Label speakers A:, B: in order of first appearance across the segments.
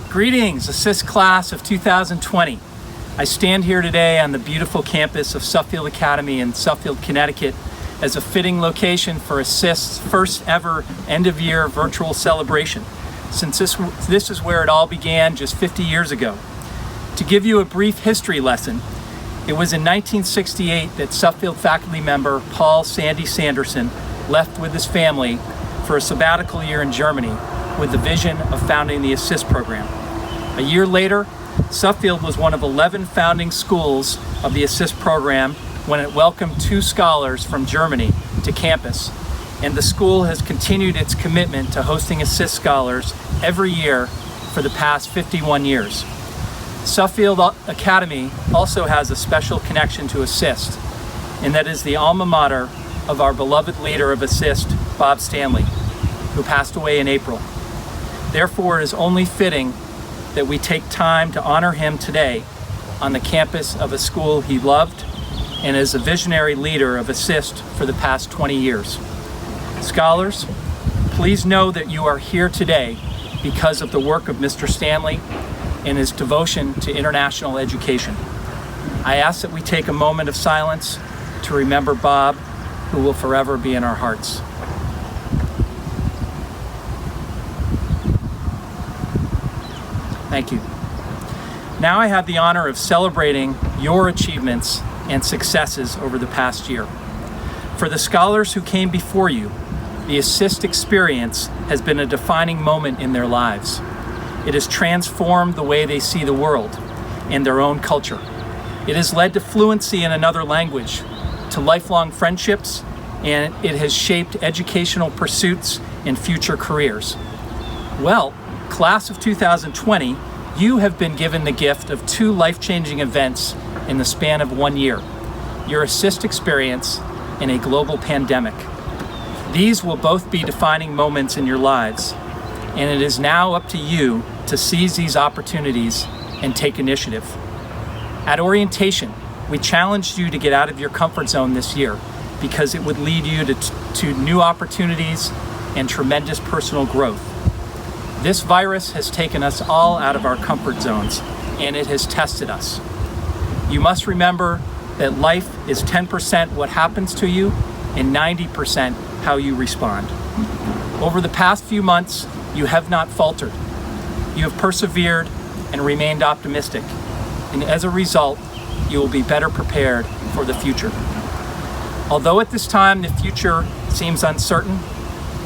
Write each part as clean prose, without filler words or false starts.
A: Greetings, Assist Class of 2020. I stand here today on the beautiful campus of Suffield Academy in Suffield, Connecticut as a fitting location for Assist's first ever end-of-year virtual celebration, since this is where it all began just 50 years ago. To give you a brief history lesson, it was in 1968 that Suffield faculty member Paul Sandy Sanderson left with his family for a sabbatical year in Germany with the vision of founding the Assist program. A year later, Suffield was one of 11 founding schools of the Assist program when it welcomed 2 scholars from Germany to campus, and the school has continued its commitment to hosting Assist scholars every year for the past 51 years. Suffield Academy also has a special connection to Assist, and that is the alma mater of our beloved leader of Assist, Bob Stanley, who passed away in April. Therefore, it is only fitting that we take time to honor him today on the campus of a school he loved and as a visionary leader of Assist for the past 20 years. Scholars, please know that you are here today because of the work of Mr. Stanley and his devotion to international education. I ask that we take a moment of silence to remember Bob, who will forever be in our hearts. Thank you. Now I have the honor of celebrating your achievements and successes over the past year. For the scholars who came before you, the Assist experience has been a defining moment in their lives. It has transformed the way they see the world and their own culture. It has led to fluency in another language, to lifelong friendships, and it has shaped educational pursuits and future careers. Well, Class of 2020, you have been given the gift of 2 life-changing events in the span of 1 year, your Assist experience and a global pandemic. These will both be defining moments in your lives, and it is now up to you to seize these opportunities and take initiative. At orientation, we challenged you to get out of your comfort zone this year because it would lead you to new opportunities and tremendous personal growth. This virus has taken us all out of our comfort zones, and it has tested us. You must remember that life is 10% what happens to you and 90% how you respond. Over the past few months, you have not faltered. You have persevered and remained optimistic, and as a result, you will be better prepared for the future. Although at this time the future seems uncertain,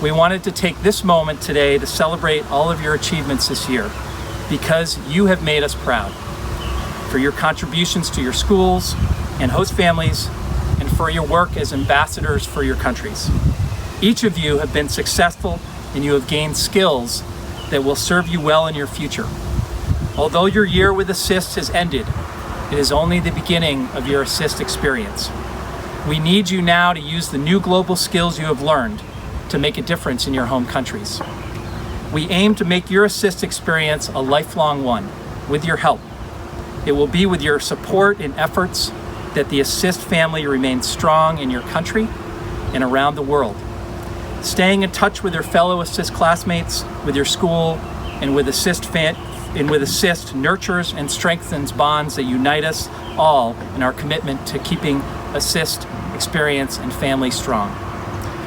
A: we wanted to take this moment today to celebrate all of your achievements this year because you have made us proud for your contributions to your schools and host families and for your work as ambassadors for your countries. Each of you have been successful and you have gained skills that will serve you well in your future. Although your year with Assist has ended, it is only the beginning of your Assist experience. We need you now to use the new global skills you have learned to make a difference in your home countries. We aim to make your Assist experience a lifelong one with your help. It will be with your support and efforts that the Assist family remains strong in your country and around the world. Staying in touch with your fellow Assist classmates, with your school, and with Assist nurtures and strengthens bonds that unite us all in our commitment to keeping Assist experience and family strong.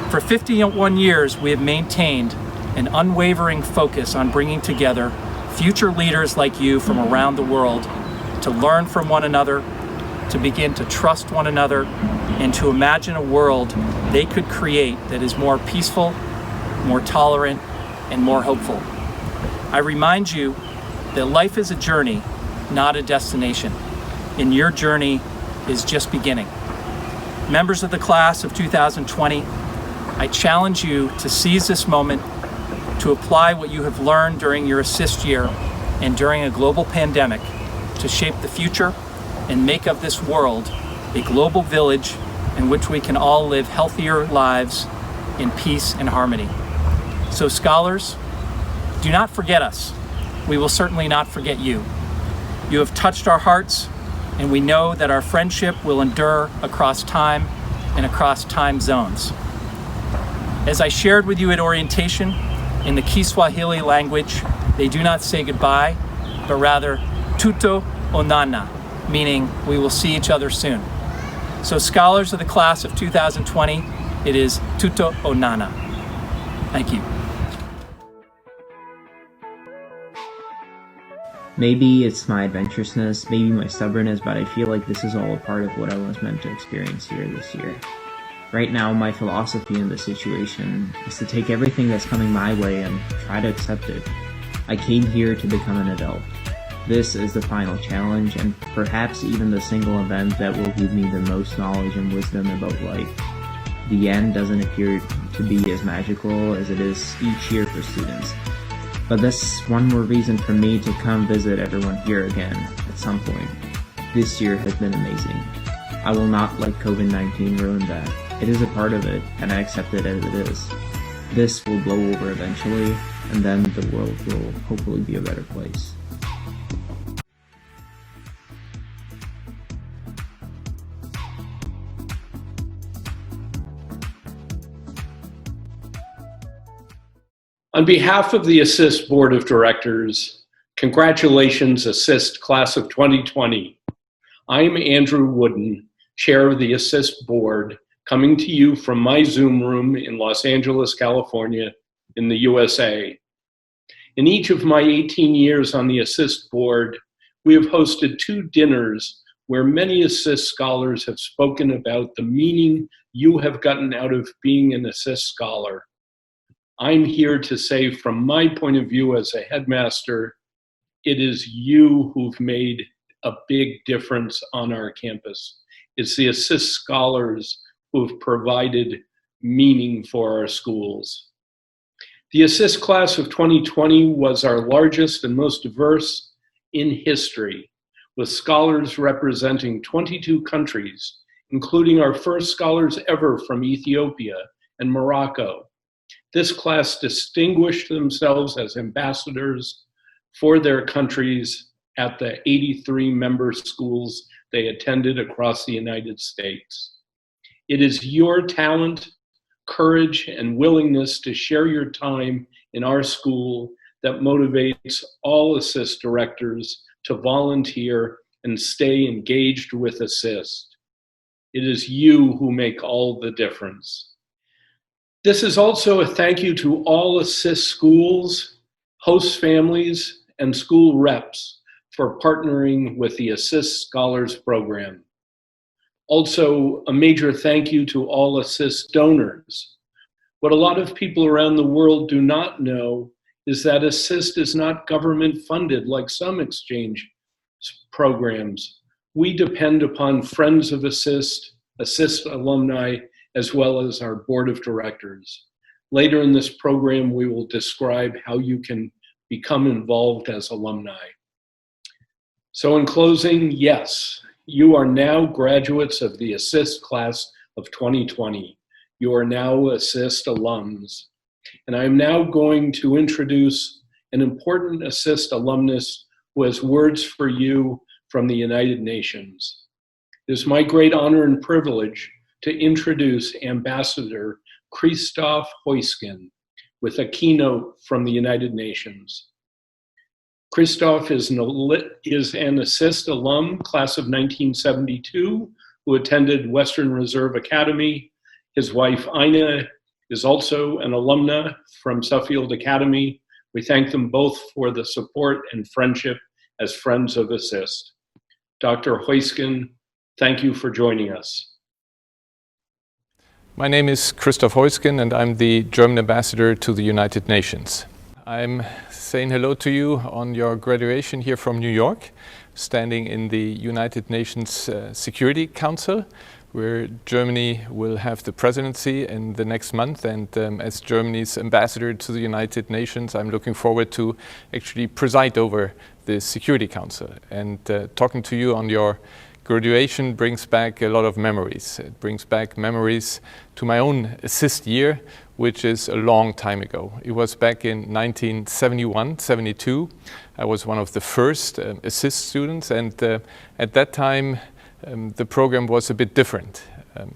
A: For 51 years, we have maintained an unwavering focus on bringing together future leaders like you from around the world to learn from one another, to begin to trust one another, and to imagine a world they could create that is more peaceful, more tolerant, and more hopeful. I remind you that life is a journey, not a destination, and your journey is just beginning. Members of the class of 2020, I challenge you to seize this moment to apply what you have learned during your Assist year and during a global pandemic to shape the future and make of this world a global village in which we can all live healthier lives in peace and harmony. So scholars, do not forget us. We will certainly not forget you. You have touched our hearts, and we know that our friendship will endure across time and across time zones. As I shared with you at orientation, in the Kiswahili language, they do not say goodbye, but rather tutto onana, meaning we will see each other soon. So scholars of the class of 2020, it is tutto onana. Thank you.
B: Maybe it's my adventurousness, maybe my stubbornness, but I feel like this is all a part of what I was meant to experience here this year. Right now, my philosophy in this situation is to take everything that's coming my way and try to accept it. I came here to become an adult. This is the final challenge, and perhaps even the single event that will give me the most knowledge and wisdom about life. The end doesn't appear to be as magical as it is each year for students. But that's one more reason for me to come visit everyone here again at some point. This year has been amazing. I will not let COVID-19 ruin that. It is a part of it, and I accept it as it is. This will blow over eventually, and then the world will hopefully be a better place.
C: On behalf of the ASSIST Board of Directors, congratulations ASSIST Class of 2020. I'm Andrew Wooden, Chair of the ASSIST Board, coming to you from my Zoom room in Los Angeles, California, in the USA. In each of my 18 years on the ASSIST Board, we have hosted 2 dinners where many ASSIST scholars have spoken about the meaning you have gotten out of being an ASSIST scholar. I'm here to say, from my point of view as a headmaster, it is you who've made a big difference on our campus. It's the ASSIST scholars who've provided meaning for our schools. The ASSIST class of 2020 was our largest and most diverse in history, with scholars representing 22 countries, including our first scholars ever from Ethiopia and Morocco. This class distinguished themselves as ambassadors for their countries at the 83 member schools they attended across the United States. It is your talent, courage, and willingness to share your time in our school that motivates all ASSIST directors to volunteer and stay engaged with ASSIST. It is you who make all the difference. This is also a thank you to all ASSIST schools, host families, and school reps for partnering with the ASSIST Scholars Program. Also, a major thank you to all ASSIST donors. What a lot of people around the world do not know is that ASSIST is not government funded like some exchange programs. We depend upon friends of ASSIST, ASSIST alumni, as well as our board of directors. Later in this program, we will describe how you can become involved as alumni. So in closing, yes, you are now graduates of the ASSIST class of 2020. You are now ASSIST alums. And I'm now going to introduce an important ASSIST alumnus who has words for you from the United Nations. It is my great honor and privilege to introduce Ambassador Christoph Heusgen with a keynote from the United Nations. Christoph is an ASSIST alum, class of 1972, who attended Western Reserve Academy. His wife, Ina, is also an alumna from Suffield Academy. We thank them both for the support and friendship as friends of ASSIST. Dr. Heusgen, thank you for joining us.
D: My name is Christoph Heusgen and I'm the German ambassador to the United Nations. I'm saying hello to you on your graduation here from New York, standing in the United Nations Security Council, where Germany will have the presidency in the next month. And as Germany's ambassador to the United Nations, I'm looking forward to actually preside over the Security Council. And talking to you on your graduation brings back a lot of memories. It brings back memories to my own ASSIST year, which is a long time ago. It was back in 1971, 72. I was one of the first ASSIST students, and at that time the program was a bit different.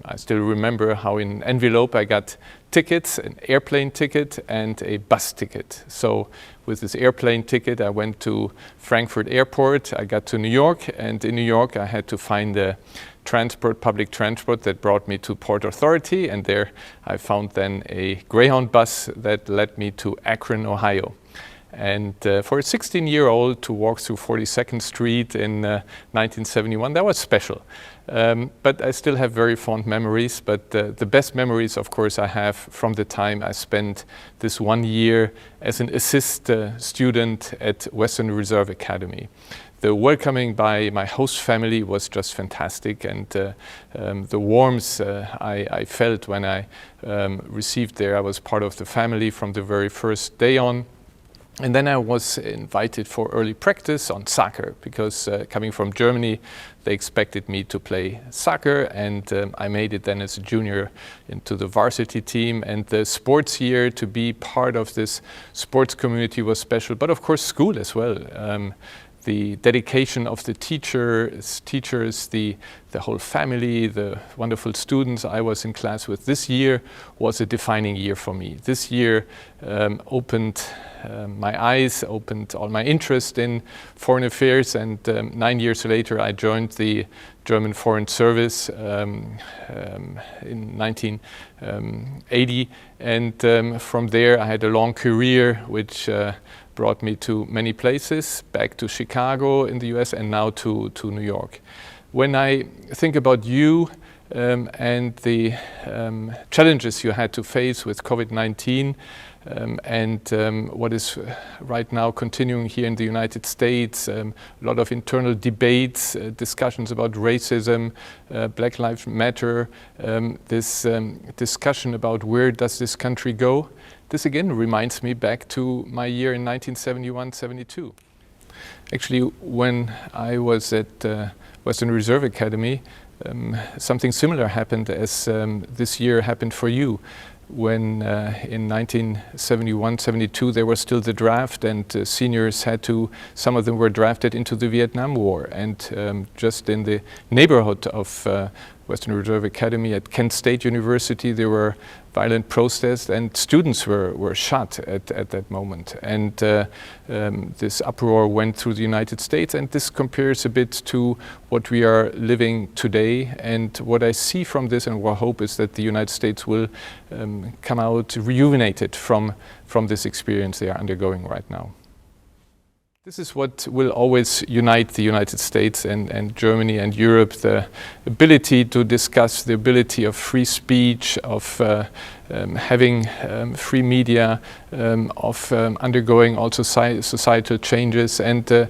D: I still remember how in an envelope I got tickets, an airplane ticket and a bus ticket. So with this airplane ticket I went to Frankfurt Airport, I got to New York, and in New York I had to find a public transport that brought me to Port Authority, and there I found then a Greyhound bus that led me to Akron, Ohio. And for a 16-year-old to walk through 42nd Street in 1971, that was special. But I still have very fond memories. But the best memories, of course, I have from the time I spent this 1 year as an assist student at Western Reserve Academy. The welcoming by my host family was just fantastic, and the warmth I felt when I received there. I was part of the family from the very first day on. And then I was invited for early practice on soccer, because coming from Germany, they expected me to play soccer, and I made it then as a junior into the varsity team. And the sports year, to be part of this sports community, was special, but of course school as well. The dedication of the teachers, the whole family, the wonderful students I was in class with. This year was a defining year for me. This year opened my eyes, opened all my interest in foreign affairs, and 9 years later I joined the German Foreign Service in 1980, and from there I had a long career which brought me to many places, back to Chicago in the US and now to New York. When I think about you and the challenges you had to face with COVID-19 and what is right now continuing here in the United States, a lot of internal debates, discussions about racism, Black Lives Matter, this discussion about where does this country go. This again reminds me back to my year in 1971-72. Actually, when I was at Western Reserve Academy, something similar happened as this year happened for you. When in 1971-72 there was still the draft, and seniors had to, some of them were drafted into the Vietnam War, and just in the neighborhood of Western Reserve Academy at Kent State University there were violent protests, and students were shot at that moment. And this uproar went through the United States, and this compares a bit to what we are living today. And what I see from this and what I hope is that the United States will come out rejuvenated from this experience they are undergoing right now. This is what will always unite the United States and Germany and Europe, the ability to discuss, the ability of free speech, of having free media, of undergoing also societal changes. And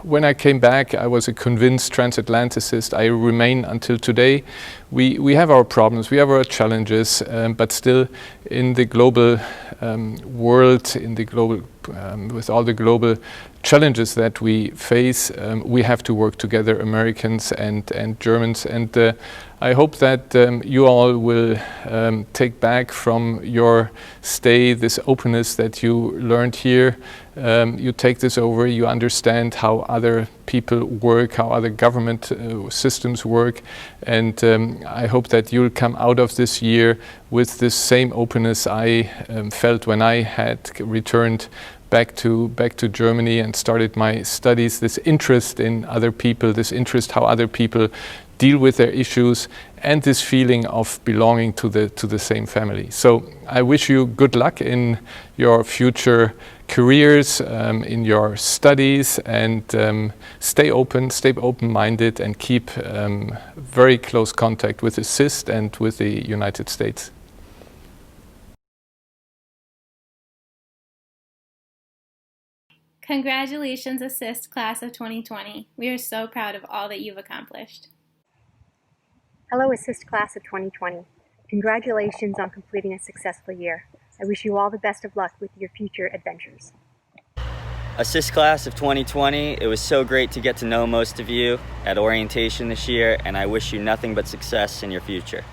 D: when I came back, I was a convinced transatlanticist. I remain until today. We have our problems, we have our challenges, but still in the global world, in the global with all the global challenges that we face, we have to work together, Americans and Germans. And I hope that you all will take back from your stay this openness that you learned here. You take this over, you understand how other people work, how other government systems work, and I hope that you'll come out of this year with this same openness I felt when I had returned back to Germany and started my studies, this interest in other people, this interest how other people deal with their issues, and this feeling of belonging to the same family. So I wish you good luck in your future careers, in your studies, and stay open-minded, and keep very close contact with ASSIST and with the United States.
E: Congratulations, ASSIST Class of 2020. We are so proud of all that you've accomplished.
F: Hello, ASSIST Class of 2020. Congratulations on completing a successful year. I wish you all the best of luck with your future adventures.
G: ASSIST Class of 2020, it was so great to get to know most of you at orientation this year, and I wish you nothing but success in your future.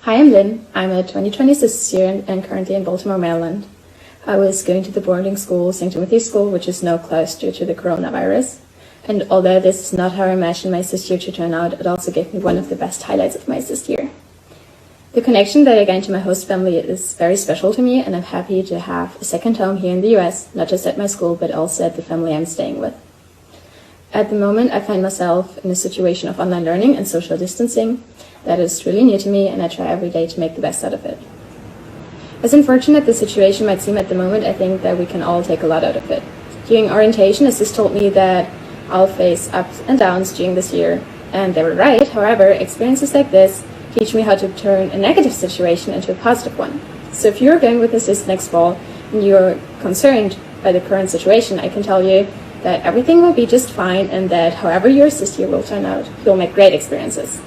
H: Hi, I'm Lynn. I'm a 2020 student and currently in Baltimore, Maryland. I was going to the boarding school, St. Timothy's School, which is now closed due to the coronavirus. And although this is not how I imagined my SIS year to turn out, it also gave me one of the best highlights of my SIS year. The connection that I gained to my host family is very special to me, and I'm happy to have a second home here in the US, not just at my school, but also at the family I'm staying with. At the moment, I find myself in a situation of online learning and social distancing that is really new to me, and I try every day to make the best out of it. As unfortunate the situation might seem at the moment, I think that we can all take a lot out of it. During orientation, SIS told me that I'll face ups and downs during this year, and they were right. However, experiences like this teach me how to turn a negative situation into a positive one. So if you're going with SIS next fall and you're concerned by the current situation, I can tell you that everything will be just fine, and that however your SIS year will turn out, you'll make great experiences.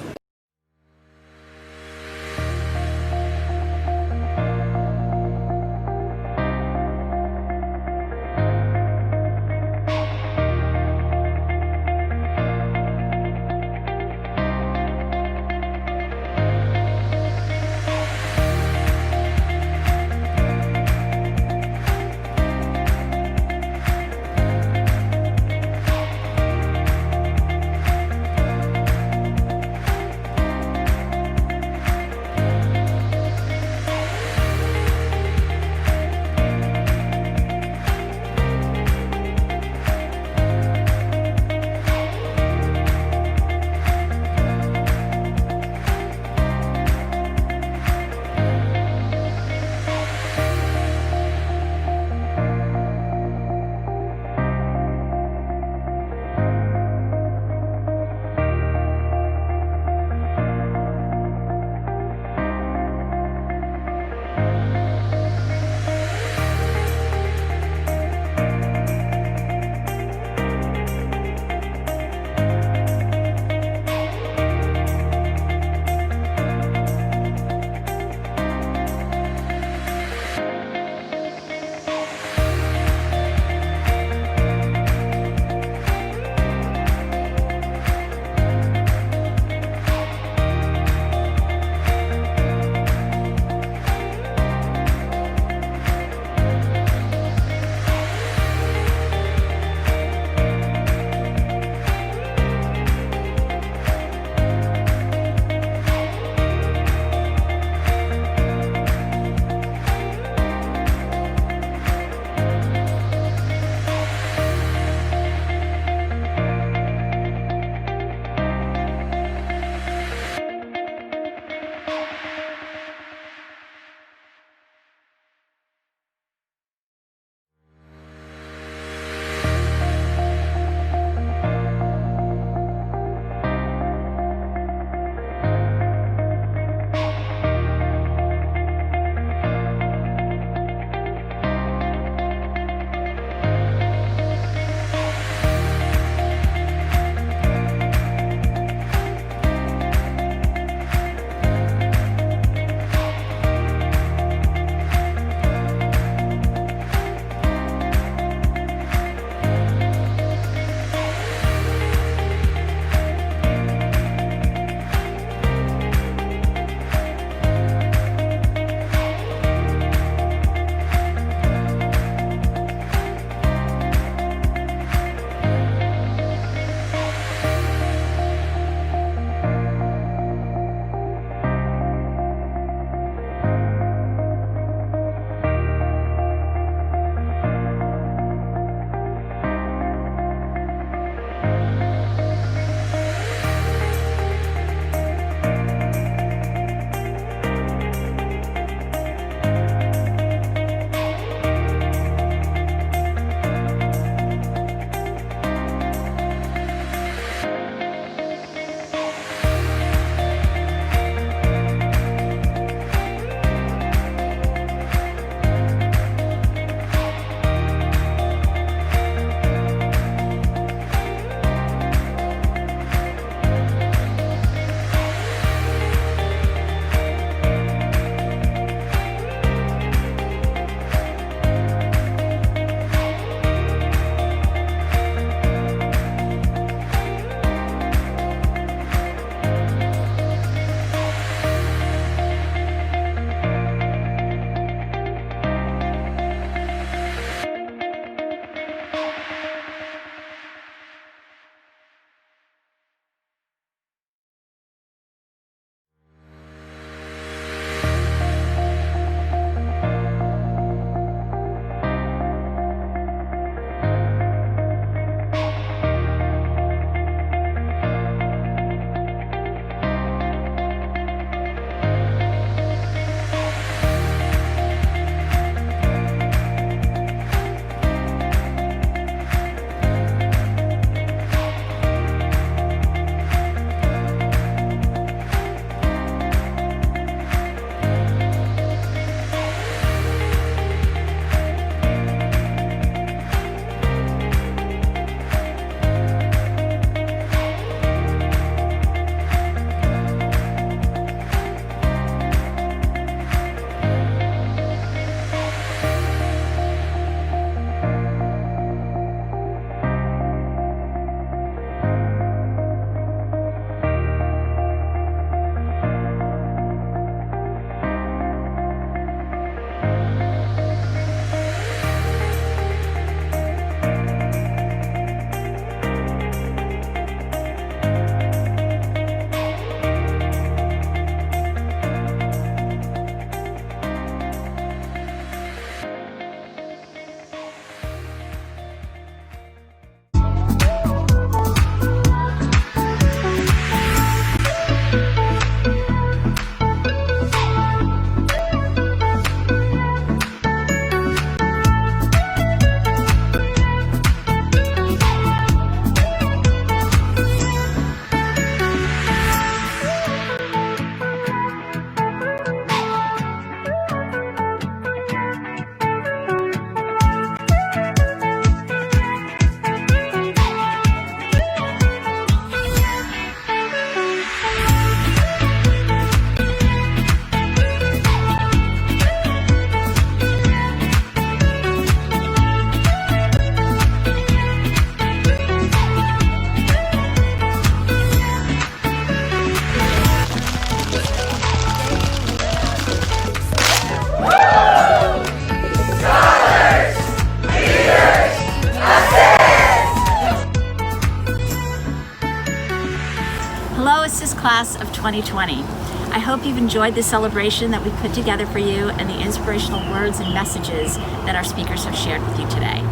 I: Assist Class of 2020. I hope you've enjoyed the celebration that we put together for you and the inspirational words and messages that our speakers have shared with you today.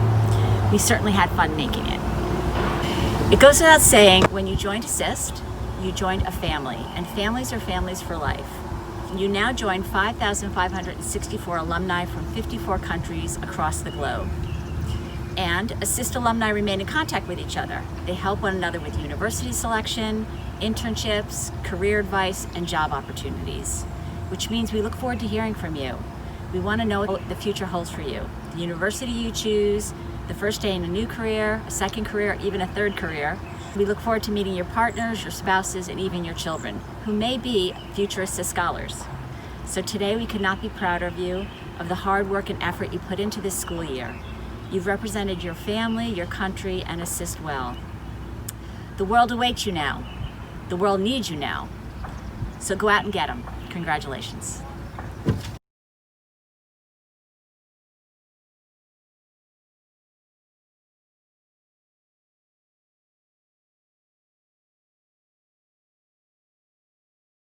I: We certainly had fun making it. It goes without saying, when you joined Assist, you joined a family, and families are families for life. You now join 5,564 alumni from 54 countries across the globe. And Assist alumni remain in contact with each other. They help one another with university selection, internships, career advice, and job opportunities, which means we look forward to hearing from you. We want to know what the future holds for you, the university you choose, the first day in a new career, a second career, even a third career. We look forward to meeting your partners, your spouses, and even your children, who may be future Assist scholars. So today we could not be prouder of you, of the hard work and effort you put into this school year. You've represented your family, your country, and Assist well. The world awaits you now. The world needs you now. So go out and get them. Congratulations.